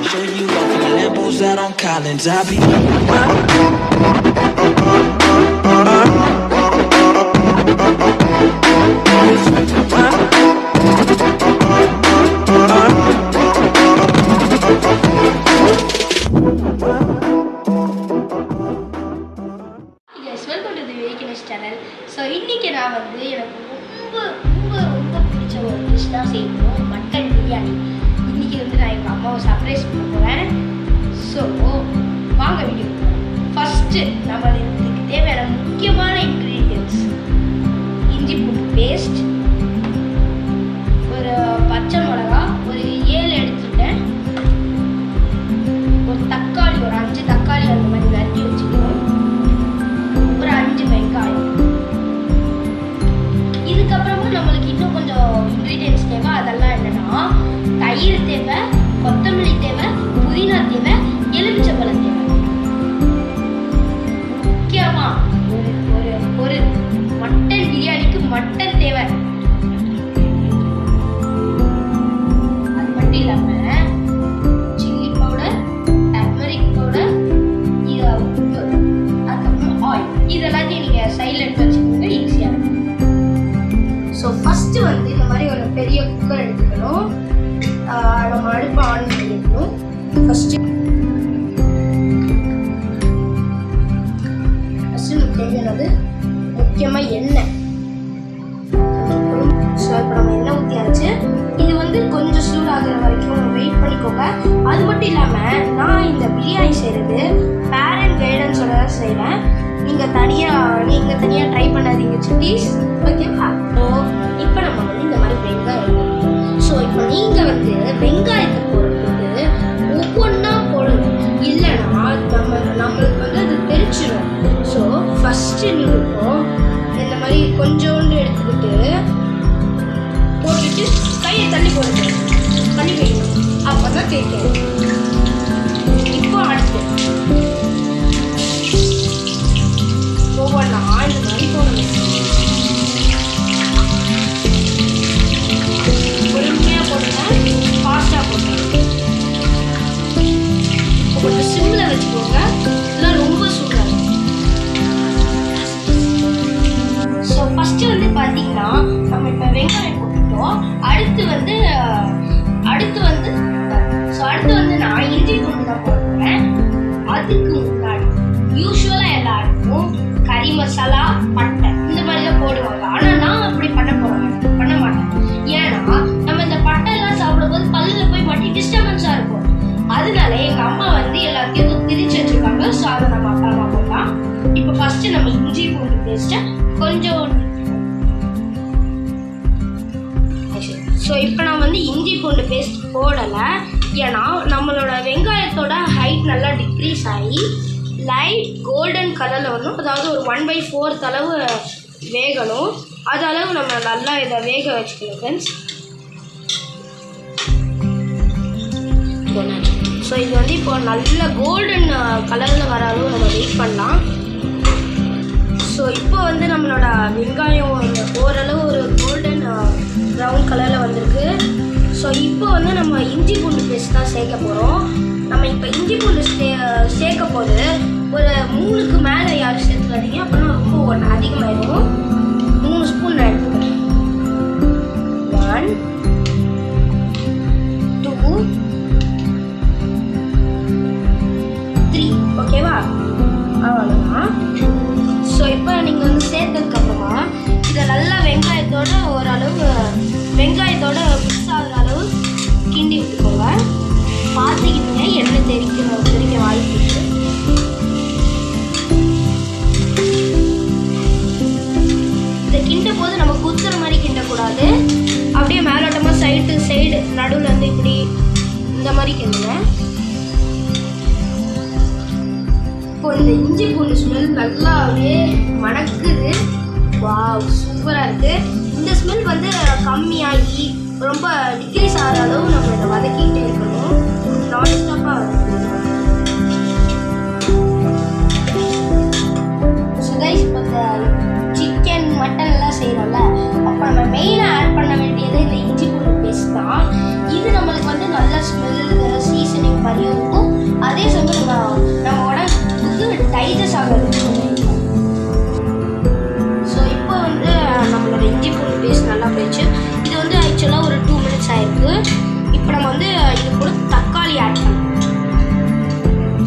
show you off in Lambos out on Collins. I be welcome to the வேக்கினஸ் channel. So இன்றைக்கி நான் வந்து எனக்கு ரொம்ப பிடிச்ச ஒரு டிஷ் தான் செய்யணும், மட்டன் பிரியாணி. இன்றைக்கி வந்து நான் எங்கள் அம்மாவை சர்ப்ரைஸ் பண்ண போகிறேன். ஸோ வாங்க வீடியோ. ஃபஸ்ட்டு நம்ம இதுக்கு தேவையான முக்கியமான இன்க்ரீடியன்ட்ஸ்: இஞ்சி பூண்டு பேஸ்ட், ஒரு பச்சை மிளகா ஒரு 7 எடுத்துட்டேன், ஒரு தக்காளி ஒரு 5 தக்காளி அந்த மாதிரி நறுக்கி வச்சுக்கணும், ஒரு 5 வெங்காயம். இதுக்கப்புறமா நம்மளுக்கு இன்னும் கொஞ்சம் இன்க்ரீடியன்ட்ஸ் தேவை. அதெல்லாம் என்னன்னா, தயிர் தேவை, கொத்தமல்லி தேவை, புதினா தேவை, எலுமிச்சம்பழம் தேவை. முக்கியமா ஒரு மட்டன் பிரியாணிக்கு மட்டன் தேவை. அது மட்டும் இல்லாம சில்லி பவுடர், டர்மரிக் பவுடர், அதுக்கப்புறம் ஆயில். இதெல்லாத்தையும் நீங்க சைடில் எடுத்து வச்சுக்கோங்க, ஈஸியா இருக்கும். ஸோ ஃபர்ஸ்ட் வந்து இந்த மாதிரி ஒரு பெரிய குக்கர் எடுத்துக்கணும். நம்ம அடுப்பை ஆன் பண்ணிக்கணும். ஃபர்ஸ்ட் தேவையானது முக்கியமாக எண்ணெய். ஸோ இப்போ நம்ம எண்ணெய் ஊற்றியாச்சு. இது வந்து கொஞ்சம் சூடாகிற வரைக்கும் வெயிட் பண்ணிக்கோங்க. அது மட்டும் இல்லாமல் நான் இந்த பிரியாணி செய்கிறது பேரண்ட் கைடன்ஸோட தான் செய்கிறேன். நீங்கள் தனியாக ட்ரை பண்ணாதீங்க சிட்டீஸ், ஓகேவா? ஸோ இப்போ நம்ம வந்து இந்த மாதிரி வெங்காயம். ஸோ இப்போ நீங்கள் வந்து வெங்காயத்தை போடுறது ஒவ்வொன்றா போடணும், இல்லைன்னா நம்மளுக்கு வந்து அது தெரிச்சிடும். ஸோ ஃபஸ்ட்டு நீங்கள் இந்த மாதிரி கொஞ்சோண்டு எடுத்துக்கிட்டு போட்டுட்டு கையை தள்ளி போடுங்க, தள்ளி வைக்கணும். அப்போ தான் தேய்க்கணும். இப்போ அடுத்து ஒவ்வொன்றா இந்த மாதிரி போடணும். பொறுமையாக போடுங்க, ஃபாஸ்ட்டாக போடுங்க. கொஞ்சம் சிம்மில் வச்சுக்கோங்க, இல்லை ரொம்ப சூடாக. ஸோ ஃபஸ்ட்டு வந்து பார்த்தீங்கன்னா நம்ம இப்போ வெங்காயம் போட்டுட்டோம். அடுத்து வந்து நான் இஞ்சி பூண்டு தான் போடுறேன். அதுக்கு முன்னாடி யூஸ்வலாக எல்லாருக்கும் கறி மசாலா, பட்டை இந்த மாதிரி தான் போடுவாங்க. ஆனால் நான் அப்படி பண்ண மாட்டேன். ஏன்னா நம்ம இந்த பட்டை எல்லாம் சாப்பிடும்போது பல்லில் போய் மாட்டி டிஸ்டர்பன்ஸாக இருக்கும். அதனால எங்கள் அம்மா வந்து எல்லாத்தையும் திரிச்சு வச்சுருக்காங்க. ஸோ அதை நம்ம அப்புறமா போடலாம். இப்போ ஃபஸ்ட்டு நம்ம இஞ்சி பூண்டு பேஸ்ட்டை கொஞ்சம். ஸோ இப்போ நான் வந்து இஞ்சி பூண்டு பேஸ்ட் போடலை, ஏன்னா நம்மளோட வெங்காயத்தோட ஹைட் நல்லா டிக்ரீஸ் ஆகி லைட் கோல்டன் கலரில் வரணும். அதாவது ஒரு 1/4 அளவு வேகணும். அது அளவு நம்ம நல்லா இதை வேக வச்சுக்கணும் ஃப்ரெண்ட்ஸ். ஸோ இது வந்து இப்போ நல்ல கோல்டன் கலரில் வர அளவு நம்ம வெயிட் பண்ணலாம். ஸோ இப்போ வந்து நம்மளோட வெங்காயம் ஓரளவு ஒரு கோல்டன் ப்ரௌன் கலரில் வந்திருக்கு. ஸோ இப்போ வந்து நம்ம இஞ்சி பூண்டு பேஸ்ட் தான் சேர்க்க போகிறோம். நம்ம இப்போ இஞ்சி பூண்டு சேர்க்க போது ஒரு 3க்கு மேலே யாரும் சேர்த்துக்காதீங்க, அப்படின்னா ரொம்ப அதிகமாகிடும். 3 ஸ்பூன் நான் எடுத்துக்கிறேன். 1 2 3, ஓகேவா? அவ்வளோதான். ஸோ இப்போ நீங்கள் வந்து சேர்த்ததுக்கப்புறமா இதை நல்லா வெங்காயத்தோட மிக்ஸ் ஆகிற அளவு கிண்டி விட்டுக்கோங்க. பார்த்துக்கிட்டீங்க எண்ணெய் தெரிக்க வாய்ப்பு இருக்குது. இதை கிண்டும் போது நம்ம குத்துற மாதிரி கிண்டக்கூடாது. அப்படியே மேலோட்டமாக சைடு நடுவில் வந்து இப்படி இந்த மாதிரி கிண்டுங்க. இப்போ இந்த இஞ்சி பூண்டு ஸ்மெல் நல்லாவே மணக்குது. வாவ், சூப்பராக இருக்குது. இந்த ஸ்மெல் வந்து கம்மியாகி ரொம்ப டிக்ரீஸ் ஆகிற அளவு நம்ம இதை வதக்கிட்டே இருக்கணும். நான் ஸ்டாப்பாக கைஸ், இப்போ இந்த சிக்கன் மட்டன் எல்லாம் செய்கிறோம்ல, அப்போ நம்ம மெயினாக ஆட் பண்ண வேண்டியது இந்த இஞ்சி பூண்டு பேஸ்ட் தான். இது நம்மளுக்கு வந்து நல்ல ஸ்மெல் சீசனிங் மாதிரி ஆட் பண்ணணும்.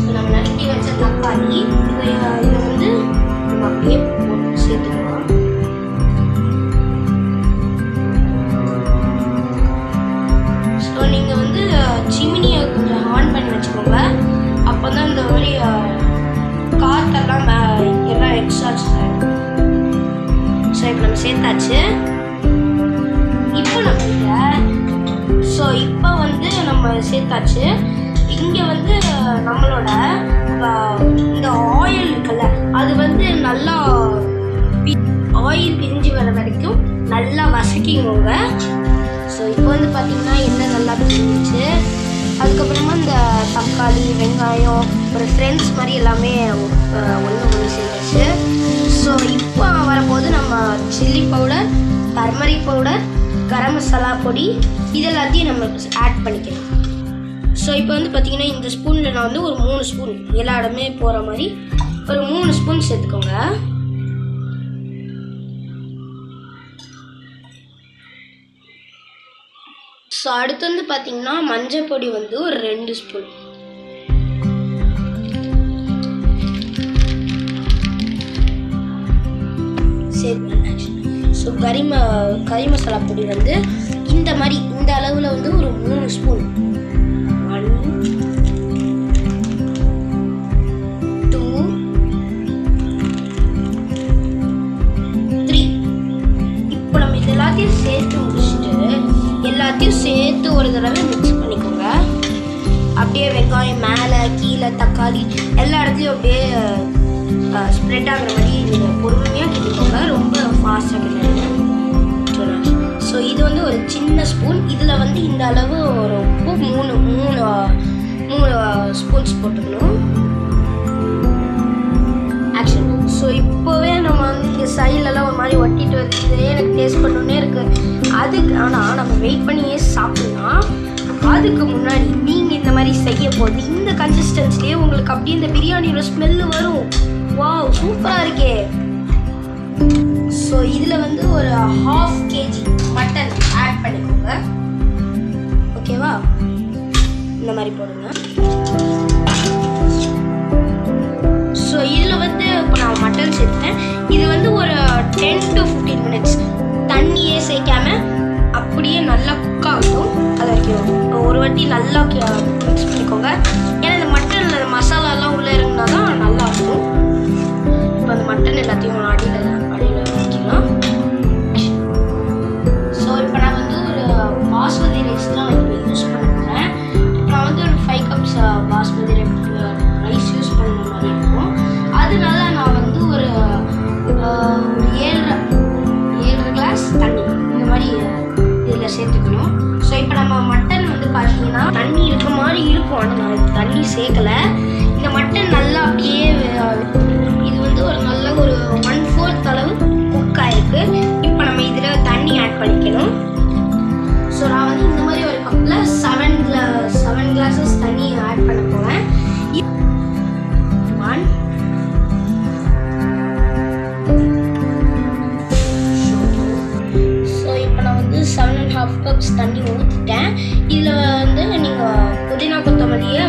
ஸோ நம்ம நறுக்கி வச்ச தக்காளி இதை வந்து நம்ம அப்படியே போட்டு சேர்த்துக்கலாம். ஸோ நீங்கள் வந்து சிமினியை கொஞ்சம் ஆன் பண்ணி வச்சுக்கோங்க. அப்போ தான் இந்த மாதிரி காற்றெல்லாம் எல்லாம் எக்ஸ்ட்ராச்சு. ஸோ இப்போ நம்ம சேர்த்தாச்சு. இப்போ நம்ம சேர்த்தாச்சு. இங்கே வந்து நம்மளோட இந்த ஆயில் இருக்குல்ல, அது வந்து நல்லா ஆயில் பிரிஞ்சு வர வரைக்கும் நல்லா வசக்கிக்கோங்க. ஸோ இப்போ வந்து பார்த்திங்கன்னா எண்ணெய் நல்லா பிரிஞ்சிச்சு. அதுக்கப்புறமா இந்த தக்காளி, வெங்காயம், ஒரு ஃப்ரெண்ட்ஸ் மாதிரி எல்லாமே ஒன்று சேர்ந்துச்சு. ஸோ இப்போ வரும்போது நம்ம chilli powder, turmeric powder, garam masala பொடி இது எல்லாத்தையும் நம்ம ஆட் பண்ணிக்கலாம். ஸோ இப்போ வந்து பார்த்திங்கன்னா இந்த ஸ்பூனில் நான் வந்து ஒரு 3 ஸ்பூன் எல்லா இடமே போகிற மாதிரி ஒரு 3 ஸ்பூன் சேர்த்துக்கோங்க. ஸோ அடுத்து வந்து பார்த்திங்கன்னா மஞ்சள் பொடி வந்து ஒரு 2 ஸ்பூன். ஸோ கறி மசாலா பொடி வந்து இந்த மாதிரி இந்த அளவில் வந்து ஒரு 3 ஸ்பூன். 1 2 3. இப்போ நம்ம இது எல்லாத்தையும் சேர்த்து முடிச்சுட்டு எல்லாத்தையும் சேர்த்து ஒரு தடவை மிக்ஸ் பண்ணிக்கோங்க. அப்படியே வெங்காயம் மேலே கீழே தக்காளி எல்லா இடத்துலையும் அப்படியே ஸ்ப்ரெட் ஆகிற மாதிரி நீங்கள் பொறுமையாக கிண்டிக்கோங்க, ரொம்ப ஃபாஸ்ட்டாக கிண்டாது. ஸோ இது வந்து ஒரு சின்ன ஸ்பூன். இதில் வந்து இந்த அளவு ஒரு உப்பு 3 ஸ்பூன்ஸ் போட்டுக்கணும். ஆக்ஷன். ஸோ இப்போவே நம்ம வந்து இங்கே சைட்லலாம் ஒரு மாதிரி ஒட்டிட்டு வருது, எனக்கு டேஸ்ட் பண்ணணுன்னே இருக்குது. அதுக்கு ஆனால் நம்ம வெயிட் பண்ணியே சாப்பிட்லாம். அதுக்கு முன்னாடி நீங்கள் இந்த மாதிரி செய்ய போது இந்த கன்சிஸ்டன்சிலேயே உங்களுக்கு அப்படியே இந்த பிரியாணியோட ஸ்மெல்லு வரும். வாவ், சூப்பராக இருக்கே. ஸோ இதில் வந்து ஒரு 1/2 kg மட்டன் ஆட் பண்ணிக்கோங்க. ஓகேவா? இந்த மாதிரி போடுங்க. ஸோ இதில் வந்து இப்போ நான் மட்டன் சேர்த்தேன். இது வந்து ஒரு 10 to 15 minutes தண்ணியே சேர்க்காம அப்படியே நல்லா குக் ஆகட்டும். அது வரைக்கும் ஒரு வாட்டி நல்லா மிக்ஸ் பண்ணிக்கோங்க. ஏன்னா இந்த மட்டனில் மசாலாலாம் உள்ளே இருந்தா தான் நல்லா இருக்கும். இப்போ அந்த மட்டன் எல்லாத்தையும் அடியில் வைக்கலாம். ஸோ இப்போ நான் வந்து ஒரு பாஸ்மதி ரைஸ்லாம் இப்போ யூஸ் பண்ணுறேன். இப்போ நான் வந்து ஒரு 5 cups பாஸ்மதி ரைஸ் யூஸ் பண்ணுற மாதிரி இருக்கும். அதனால நான் வந்து ஒரு 7 கிளாஸ் தண்ணி இந்த மாதிரி இதில் சேர்த்துக்கணும். ஸோ இப்போ நம்ம மட்டன் வந்து பார்த்தீங்கன்னா தண்ணி இருக்க மாதிரி இருக்கும், ஆனால் நான் தண்ணி சேர்க்கலை. இந்த மட்டன் நல்லா அப்படியே இது வந்து ஒரு நல்ல ஒரு 1/4 அளவு குக் ஆகிருக்கு. இப்போ நம்ம இதில் தண்ணி ஆட் பண்ணிக்கணும். ஸோ நான் வந்து இந்த மாதிரி ஒரு கப்பில் 7 glasses தண்ணி ஆட் பண்ண போவேன். 1 7.5 cups தண்ணி ஊற்றிட்டேன். இதில் வந்து நீங்கள் புதினா கொத்தமல்லியை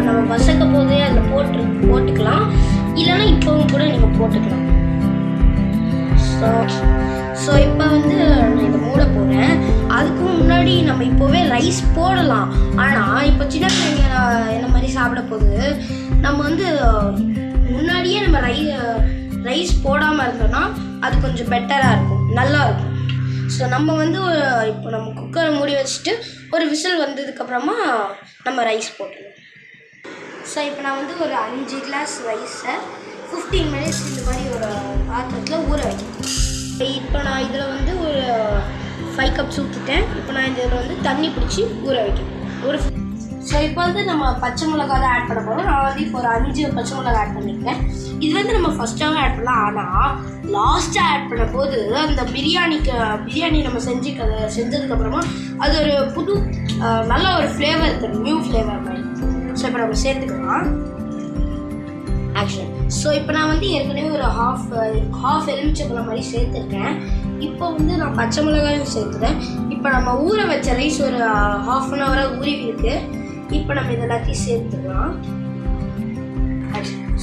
நம்ம வசக்க போதே அதில் போட்டுக்கலாம், இல்லைன்னா இப்போவும் கூட நீங்கள் போட்டுக்கலாம். ஸோ இப்போ வந்து நான் இதை மூட போகிறேன். அதுக்கு முன்னாடி நம்ம இப்போவே ரைஸ் போடலாம். ஆனால் இப்போ சின்ன பிள்ளைங்க என்ன மாதிரி சாப்பிட போது நம்ம வந்து முன்னாடியே நம்ம ரைஸ் போடாமல் இருந்தோம்னா அது கொஞ்சம் பெட்டராக இருக்கும், நல்லா இருக்கும். ஸோ நம்ம வந்து இப்போ நம்ம குக்கரை மூடி வச்சுட்டு ஒரு விசில் வந்ததுக்கப்புறமா நம்ம ரைஸ் போட்டுருவோம். ஸோ இப்போ நான் வந்து ஒரு 5 கிளாஸ் ரைஸை 15 minutes இந்த மாதிரி ஒரு பாத்திரத்தில் ஊற வைக்கிறேன். இப்போ நான் இதில் வந்து ஒரு 5 cups ஊற்றிட்டேன். இப்போ நான் இதில் வந்து தண்ணி பிடிச்சி ஊற வைக்கிறேன். ஸோ இப்போ வந்து நம்ம பச்சை மிளகா தான் ஆட் பண்ண போகிறோம். நான் வந்து இப்போ ஒரு 5 பச்சை மிளகா ஆட் பண்ணியிருக்கேன். இது வந்து நம்ம ஃபஸ்ட்டாகவே ஆட் பண்ணலாம், ஆனால் லாஸ்ட்டாக ஆட் பண்ண போது அந்த பிரியாணி நம்ம செஞ்சதுக்கப்புறமா அது ஒரு புது நல்ல ஒரு ஃப்ளேவர் இருக்குது, நியூ ஃப்ளேவர் மாதிரி. ஸோ இப்போ நம்ம சேர்த்துக்கலாம். ஆக்சுவலி ஸோ இப்போ நான் வந்து ஏற்கனவே ஒரு ஹாஃப் எலுமிச்சம்பழம் மாதிரி சேர்த்துருக்கேன். இப்போ வந்து நான் பச்சை மிளகாயும் சேர்த்துட்டேன். இப்போ நம்ம ஊற வச்ச ரைஸ் ஒரு 1/2 hour ஊறி இருக்குது. இப்போ நம்ம இது எல்லாத்தையும் சேர்த்துக்கலாம்.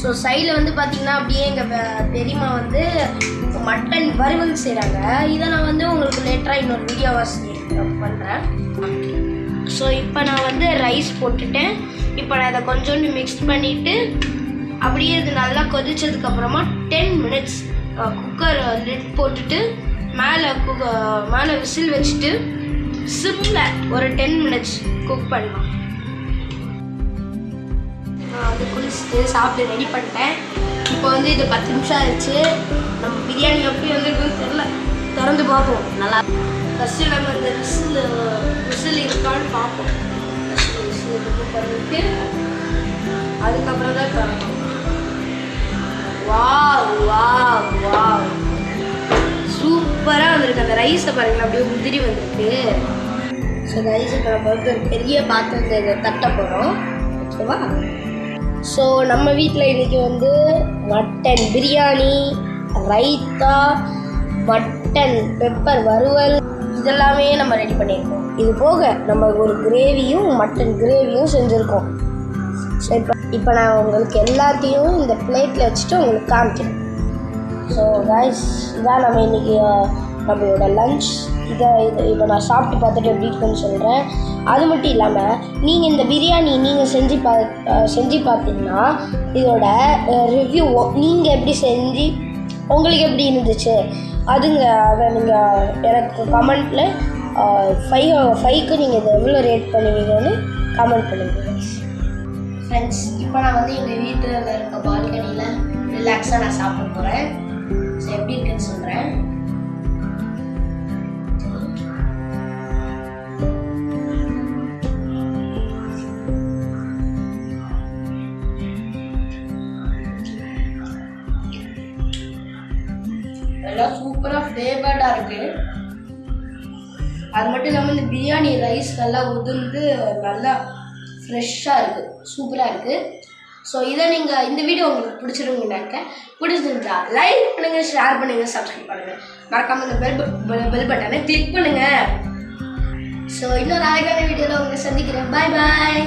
ஸோ சைடில் வந்து பார்த்தீங்கன்னா அப்படியே எங்கள் பெரியம்மா வந்து மட்டன் வறுவல் செய்கிறாங்க. இதை நான் வந்து உங்களுக்கு லேட்டராக இன்னொரு வீடியோவாக பண்ணுறேன். ஸோ இப்போ நான் வந்து ரைஸ் போட்டுட்டேன். இப்போ நான் இதை கொஞ்சோண்டு மிக்ஸ் பண்ணிவிட்டு அப்படியே இது நல்லா கொதிச்சதுக்கப்புறமா 10 மினிட்ஸ் குக்கர் லிட் போட்டுட்டு மேலே விசில் வச்சுட்டு சிம்மில் ஒரு 10 மினிட்ஸ் குக் பண்ணலாம். நான் வந்து குளிச்சுட்டு சாப்பிட்டு ரெடி பண்ணிட்டேன். இப்போ வந்து இது 10 நிமிஷம் ஆயிடுச்சு. நம்ம பிரியாணி எப்படி வந்துருக்குன்னு தெரியல, திறந்து பார்ப்போம். நல்லா ஃபஸ்ட்டு நம்ம இந்த விசில் இருக்கான்னு பார்ப்போம். விசில் இது பண்ணிட்டு அதுக்கப்புறம் தான் திறக்கணும். வாவ் வாவ் வாவ், சூப்பராக வந்திருக்கு. அந்த ரைஸை பாருங்களா, அப்படியே உதிரி வந்திருக்கு. ஸோ இந்த ரைஸை நம்ம வந்து ஒரு பெரிய பாத்திரத்தை தட்ட போகிறோம். ஓகேவா? ஸோ நம்ம வீட்டில் இன்றைக்கி வந்து mutton biryani, raita, mutton pepper வறுவல் இதெல்லாமே நம்ம ரெடி பண்ணியிருக்கோம். இது போக நம்ம ஒரு கிரேவியும் மட்டன் கிரேவியும் செஞ்சுருக்கோம். ஸோ இப்போ நான் உங்களுக்கு எல்லாத்தையும் இந்த பிளேட்டில் வச்சுட்டு உங்களுக்கு காமிக்கிறேன். ஸோ கைஸ், இதான் நம்ம இன்றைக்கி நம்மளோட லன்ச். இதை நான் சாப்பிட்டு பார்த்துட்டு எப்படி இருக்குன்னு சொல்கிறேன். அது மட்டும் இல்லாமல் நீங்கள் இந்த பிரியாணி நீங்கள் செஞ்சு பார்த்தீங்கன்னா இதோட ரிவ்யூ நீங்கள் எப்படி செஞ்சு உங்களுக்கு எப்படி இருந்துச்சு அதை நீங்கள் எனக்கு கமெண்ட்டில் 5க்கு நீங்கள் இதை எவ்வளோ ரேட் பண்ணுவீங்கன்னு கமெண்ட் பண்ணுங்கள் ஃப்ரெண்ட்ஸ். இப்போ நான் வந்து எங்கள் வீட்டில் இருக்க பால்கனியில் ரிலாக்ஸாக நான் சாப்பிட போகிறேன். ஸோ எப்படி இருக்குன்னு சொல்கிறேன். எல்லாம் சூப்பராக ஃப்ளேவர்டாக இருக்குது. அது மட்டும் இல்லாமல் இந்த பிரியாணி ரைஸ் நல்லா உதிர்ந்து நல்லா ஃப்ரெஷ்ஷாக இருக்குது, சூப்பராக இருக்குது. ஸோ இதை நீங்கள் இந்த வீடியோ உங்களுக்கு பிடிச்சிருங்கன்னாக்க பிடிச்சிருந்தா லைக் பண்ணுங்கள், ஷேர் பண்ணுங்கள், சப்ஸ்கிரைப் பண்ணுங்கள். மறக்காமல் இந்த பெல் பட்டனை கிளிக் பண்ணுங்கள். ஸோ இன்னொரு அழகான வீடியோவில் உங்களை சந்திக்கிறேன். பாய் பாய்.